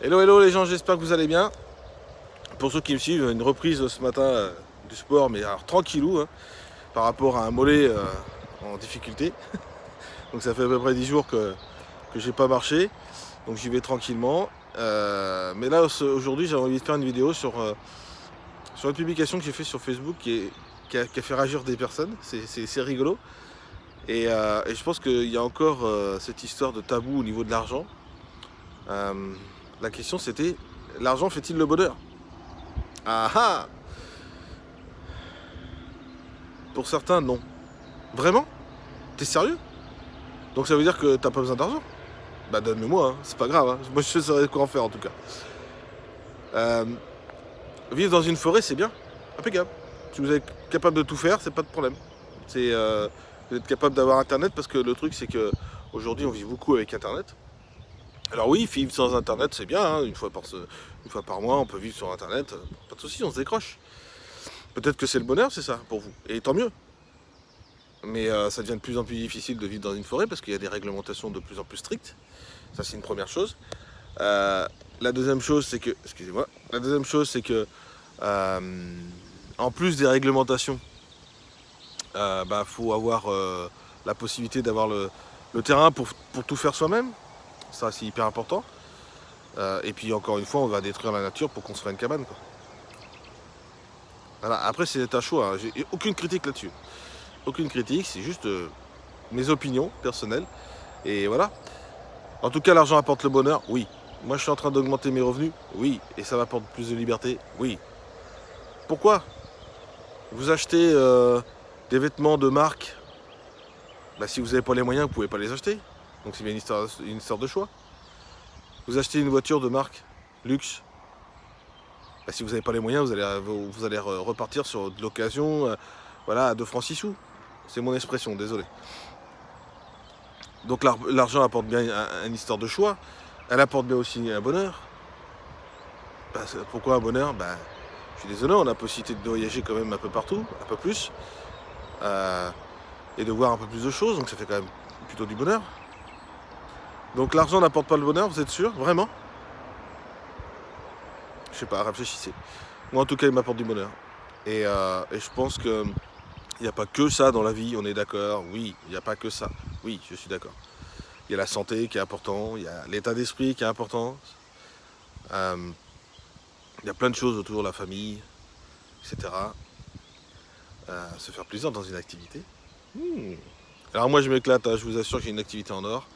Hello hello les gens, j'espère que vous allez bien. Pour ceux qui me suivent, une reprise ce matin du sport, mais alors tranquillou, hein, par rapport à un mollet en difficulté. Donc ça fait à peu près 10 jours que j'ai pas marché, donc j'y vais tranquillement. Mais là aujourd'hui j'ai envie de faire une vidéo sur une publication que j'ai fait sur Facebook qui a fait réagir des personnes, c'est rigolo. Et je pense qu'il y a encore cette histoire de tabou au niveau de l'argent. La question c'était, l'argent fait-il le bonheur? Ah ah! Pour certains, non. Vraiment? T'es sérieux? Donc ça veut dire que t'as pas besoin d'argent? Bah donne-le-moi, hein, c'est pas grave, hein. Moi je saurais quoi en faire en tout cas. Euh, Vivre dans une forêt c'est bien, impeccable. Si vous êtes capable de tout faire, c'est pas de problème. C'est vous êtes capable d'avoir internet parce que le truc c'est que aujourd'hui on vit beaucoup avec internet. Alors oui, vivre sans internet c'est bien, hein, une fois par mois on peut vivre sur internet, pas de soucis, on se décroche. Peut-être que c'est le bonheur, c'est ça pour vous, et tant mieux. Mais ça devient de plus en plus difficile de vivre dans une forêt parce qu'il y a des réglementations de plus en plus strictes. Ça, c'est une première chose. La deuxième chose, c'est que, excusez-moi, la deuxième chose, c'est que, en plus des réglementations, faut avoir la possibilité d'avoir le terrain pour tout faire soi-même. Ça, c'est hyper important. Et puis, encore une fois, on va détruire la nature pour construire une cabane, quoi. Voilà. Après, c'est un choix, hein. J'ai aucune critique là-dessus. Aucune critique, c'est juste mes opinions personnelles. Et voilà. En tout cas, l'argent apporte le bonheur, oui. Moi, je suis en train d'augmenter mes revenus, oui. Et ça m'apporte plus de liberté, oui. Pourquoi? Vous achetez des vêtements de marque, bah, si vous n'avez pas les moyens, vous ne pouvez pas les acheter. Donc c'est bien une histoire de choix. Vous achetez une voiture de marque, luxe, bah, si vous n'avez pas les moyens, vous allez repartir sur de l'occasion, voilà, à 2 francs 6 sous. C'est mon expression, désolé. Donc l'argent apporte bien une histoire de choix. Elle apporte bien aussi un bonheur. Bah, pourquoi un bonheur? Bah, je suis désolé, on a la possibilité de voyager quand même un peu partout, un peu plus. Et de voir un peu plus de choses, donc ça fait quand même plutôt du bonheur. Donc l'argent n'apporte pas le bonheur, vous êtes sûr? Vraiment? Je sais pas, réfléchissez. Moi en tout cas il m'apporte du bonheur. Et je pense que il n'y a pas que ça dans la vie, on est d'accord? Oui, il n'y a pas que ça. Oui, je suis d'accord. Il y a la santé qui est important, il y a l'état d'esprit qui est important. Il y a plein de choses autour, la famille, etc. Se faire plaisir dans une activité. Alors moi je m'éclate, hein, je vous assure que j'ai une activité en or.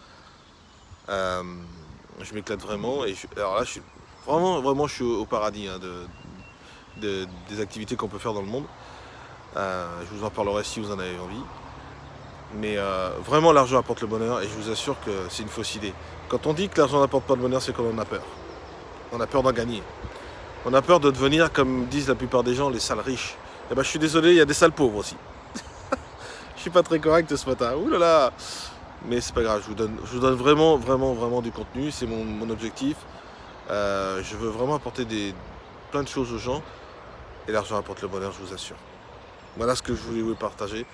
Je m'éclate vraiment. Alors là je suis vraiment je suis au paradis, hein, des activités qu'on peut faire dans le monde. Je vous en parlerai si vous en avez envie. Mais vraiment l'argent apporte le bonheur et je vous assure que c'est une fausse idée. Quand on dit que l'argent n'apporte pas le bonheur, c'est qu'on en a peur. On a peur d'en gagner. On a peur de devenir, comme disent la plupart des gens, les sales riches. Et ben je suis désolé, il y a des sales pauvres aussi. Je suis pas très correct ce matin. Ouh là là. Mais c'est pas grave, je vous donne vraiment du contenu. C'est mon objectif. Je veux vraiment apporter plein de choses aux gens. Et l'argent apporte le bonheur, je vous assure. Voilà ce que je voulais vous partager.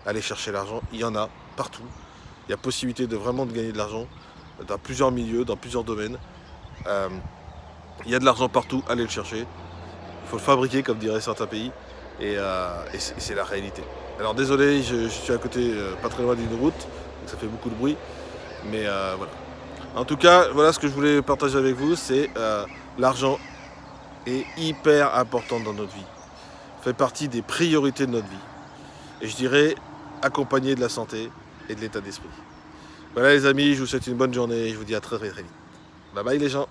Allez chercher l'argent, il y en a partout. Il y a possibilité de vraiment de gagner de l'argent dans plusieurs milieux, dans plusieurs domaines. Il y a de l'argent partout, allez le chercher. Il faut le fabriquer, comme diraient certains pays. Et c'est la réalité. Alors désolé, je suis à côté, pas très loin d'une route, donc ça fait beaucoup de bruit. Mais voilà. En tout cas, voilà ce que je voulais partager avec vous, c'est l'argent est hyper important dans notre vie. Fait partie des priorités de notre vie. Et je dirais accompagné de la santé et de l'état d'esprit. Voilà les amis, je vous souhaite une bonne journée et je vous dis à très vite. Bye bye les gens.